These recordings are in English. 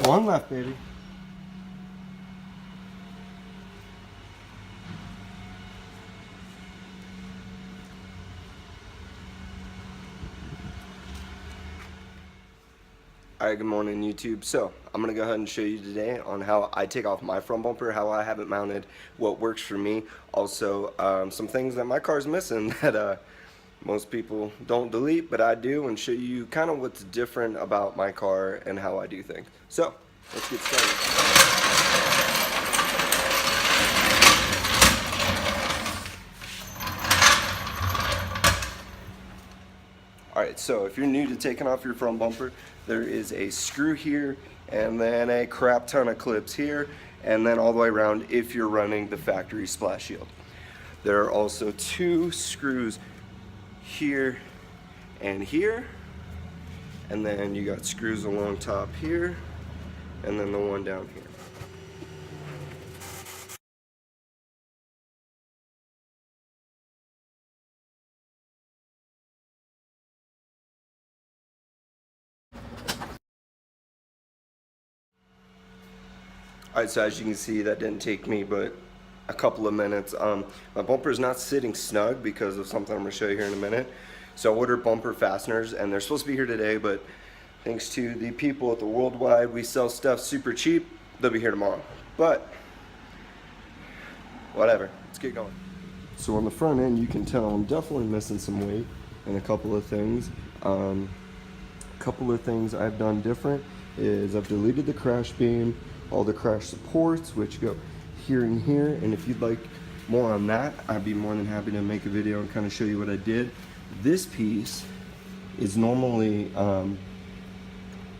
One left, baby. Alright, good morning YouTube. So, I'm going to go ahead and show you today on how I take off my front bumper, how I have it mounted, what works for me. Also, some things that my car's missing that most people don't delete, but I do, and show you kind of what's different about my car and how I do things. So, let's get started. Alright, so if you're new to taking off your front bumper, there is a screw here, and then a crap ton of clips here, and then all the way around if you're running the factory splash shield. There are also two screws here and here, and then you got screws along top here, and then the one down here. Alright, so as you can see, that didn't take me but a couple of minutes. My bumper is not sitting snug because of something I'm going to show you here in a minute. So I ordered bumper fasteners, and they're supposed to be here today, but thanks to the people at the Worldwide, we sell stuff super cheap, they'll be here tomorrow. But, whatever, let's get going. So on the front end, you can tell I'm definitely missing some weight and a couple of things. A couple of things I've done different is I've deleted the crash beam, all the crash supports, which go here and here, and if you'd like more on that, I'd be more than happy to make a video and kind of show you what I did. This piece is normally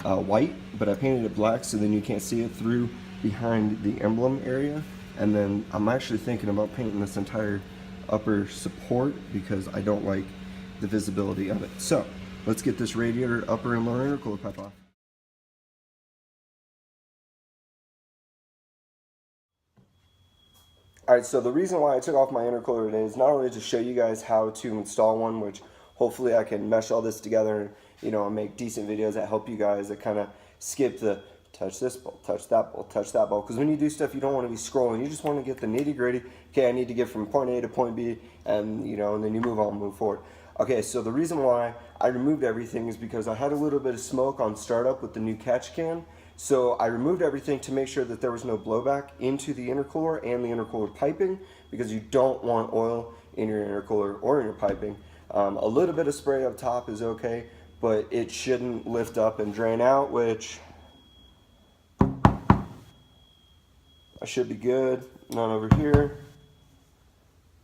white, but I painted it black so then you can't see it through behind the emblem area. And then I'm actually thinking about painting this entire upper support because I don't like the visibility of it. So let's get this radiator, upper and lower intercooler pipe off. Alright, so the reason why I took off my intercooler today is not only to show you guys how to install one, which hopefully I can mesh all this together and make decent videos that help you guys that kind of skip the touch this bolt, touch that bolt, touch that bolt. Because when you do stuff, you don't want to be scrolling. You just want to get the nitty gritty. Okay, I need to get from point A to point B, and and then you move forward. Okay, so the reason why I removed everything is because I had a little bit of smoke on startup with the new catch can. So I removed everything to make sure that there was no blowback into the intercooler and the intercooler piping, because you don't want oil in your intercooler or in your piping. A little bit of spray up top is okay, but it shouldn't lift up and drain out, which I should be good. None over here.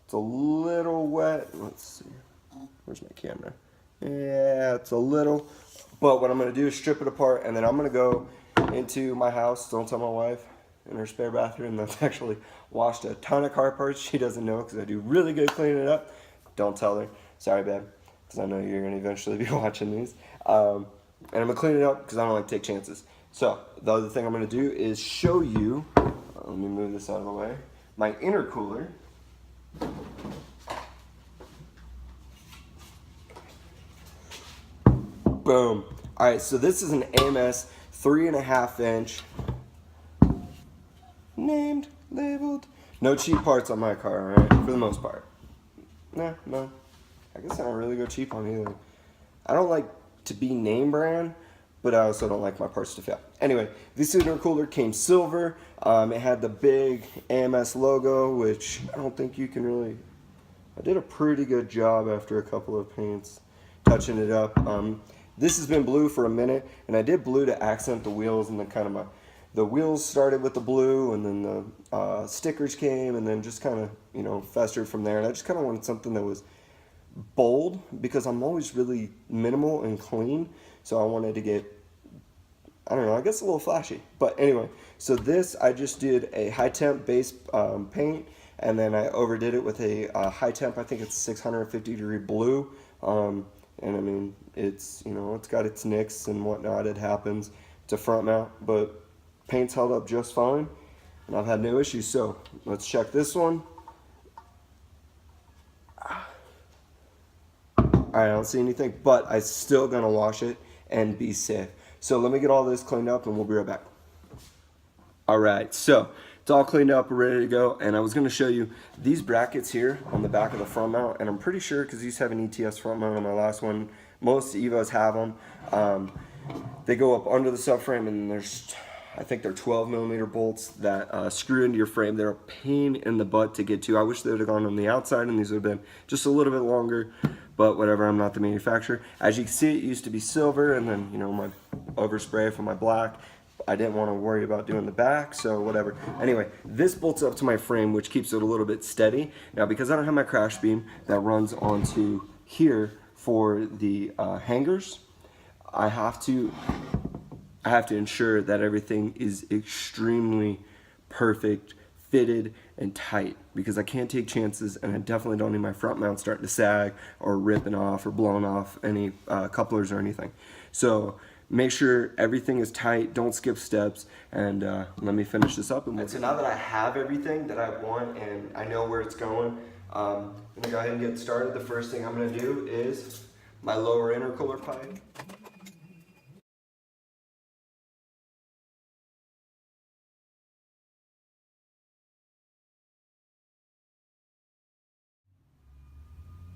It's a little wet. Let's see. Where's my camera? Yeah, it's a little. But what I'm going to do is strip it apart, and then I'm going to go into my house. Don't tell my wife. In her spare bathroom that's actually washed a ton of car parts. She doesn't know because I do really good cleaning it up. Don't tell her. Sorry, babe, because I know you're going to eventually be watching these. And I'm going to clean it up because I don't like to take chances. So the other thing I'm going to do is show you, let me move this out of the way, my intercooler. Boom. Alright, so this is an AMS 3.5 inch, named, labeled, no cheap parts on my car, alright, for the most part. No, I guess I don't really go cheap on either. I don't like to be name brand, but I also don't like my parts to fail. Anyway, this intercooler came silver. It had the big AMS logo, which I don't think you can really, I did a pretty good job after a couple of paints, touching it up. This has been blue for a minute, and I did blue to accent the wheels, and then kind of the wheels started with the blue, and then the stickers came, and then just kind of, festered from there. And I just kind of wanted something that was bold, because I'm always really minimal and clean, so I wanted to get, I don't know, I guess a little flashy. But anyway, so this, I just did a high temp base paint, and then I overdid it with a high temp, I think it's 650 degree blue. And I mean, it's, it's got its nicks and whatnot, it happens. It's a front mount, but paint's held up just fine, and I've had no issues. So let's check this one. I don't see anything, but I'm still gonna wash it and be safe. So let me get all this cleaned up and we'll be right back. All right, so it's all cleaned up, ready to go, and I was going to show you these brackets here on the back of the front mount, and I'm pretty sure because these have an ETS front mount on my last one, most Evos have them. They go up under the subframe, and there's, I think they're 12mm bolts that screw into your frame. They're a pain in the butt to get to. I wish they would have gone on the outside, and these would have been just a little bit longer, but whatever, I'm not the manufacturer. As you can see, it used to be silver, and then, you know, my overspray for my black. I didn't want to worry about doing the back, so whatever. Anyway, this bolts up to my frame, which keeps it a little bit steady. Now, because I don't have my crash beam that runs onto here for the hangers, I have to ensure that everything is extremely perfect, fitted, and tight, because I can't take chances, and I definitely don't need my front mount starting to sag or ripping off or blowing off any couplers or anything. So make sure everything is tight, don't skip steps, and let me finish this up. And so now that I have everything that I want and I know where it's going, I'm gonna go ahead and get started. The first thing I'm gonna do is my lower intercooler pipe.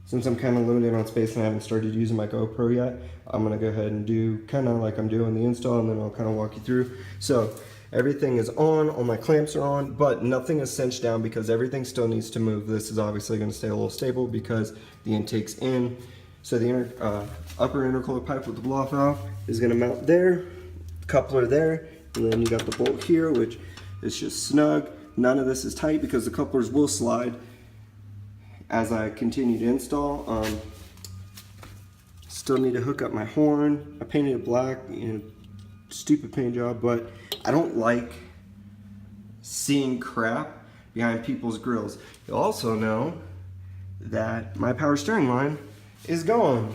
Since I'm kind of limited on space and I haven't started using my GoPro yet, I'm going to go ahead and do kind of like I'm doing the install, and then I'll kind of walk you through. So everything is on, all my clamps are on, but nothing is cinched down because everything still needs to move. This is obviously going to stay a little stable because the intake's in. So the upper intercooler pipe with the blow-off valve is going to mount there, coupler there, and then you got the bolt here, which is just snug. None of this is tight because the couplers will slide as I continue to install. Still need to hook up my horn. I painted it black, you know, stupid paint job, but I don't like seeing crap behind people's grills. You'll also know that my power steering line is gone.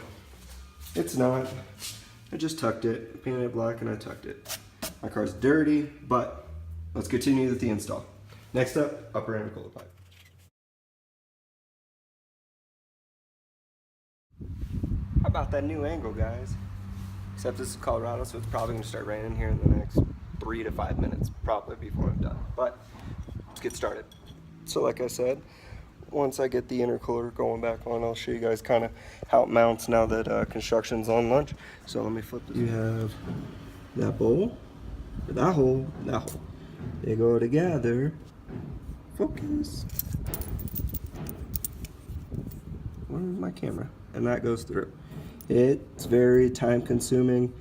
It's not. I just tucked it, painted it black, and I tucked it. My car's dirty, but let's continue with the install. Next up, upper intercooler pipe. How about that new angle, guys? Except this is Colorado, so it's probably going to start raining here in the next 3 to 5 minutes, probably before I'm done. But let's get started. So like I said, once I get the intercooler going back on, I'll show you guys kind of how it mounts now that construction's on lunch. So let me flip this. You have that bowl, that hole, that hole. They go together. Focus. Where's my camera? And that goes through. It's very time consuming.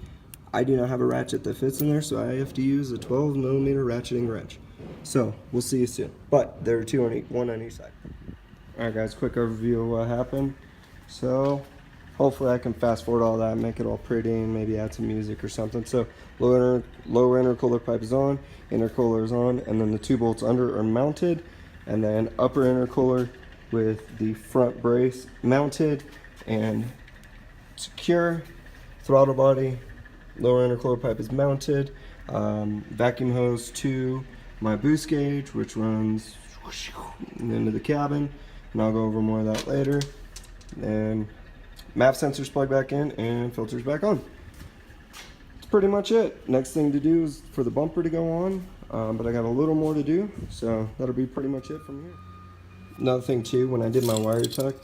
I do not have a ratchet that fits in there, so I have to use a 12mm ratcheting wrench. So we'll see you soon. But there are one on each side. Alright guys, quick overview of what happened. So hopefully I can fast forward all that, make it all pretty, and maybe add some music or something. So lower intercooler pipe is on, intercooler is on, and then the two bolts under are mounted, and then upper intercooler with the front brace mounted and secure. Throttle body, lower intercooler pipe is mounted. Vacuum hose to my boost gauge, which runs into the cabin, and I'll go over more of that later. And map sensors plug back in and filters back on. That's pretty much it. Next thing to do is for the bumper to go on, but I got a little more to do, so that'll be pretty much it from here. Another thing too, when I did my wire tuck,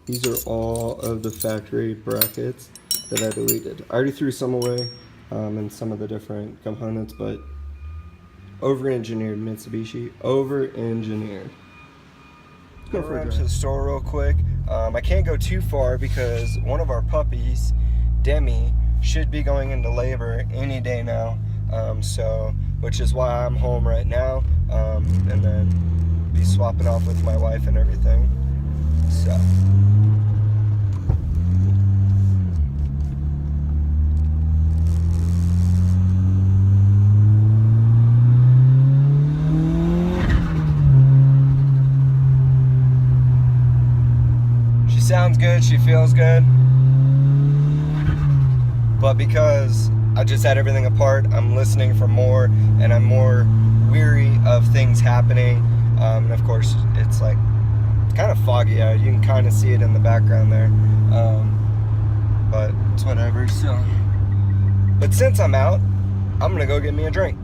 these are all of the factory brackets that I deleted. I already threw some away and some of the different components, but over-engineered Mitsubishi, over-engineered. Let's go for a drive to the store real quick. I can't go too far because one of our puppies, Demi, should be going into labor any day now. Which is why I'm home right now, and then be swapping off with my wife and everything. So. She sounds good, she feels good, but because I just had everything apart, I'm listening for more, and I'm more weary of things happening. And of course, it's like, it's kind of foggy out. You can kind of see it in the background there. But it's whatever, so. But since I'm out, I'm gonna go get me a drink.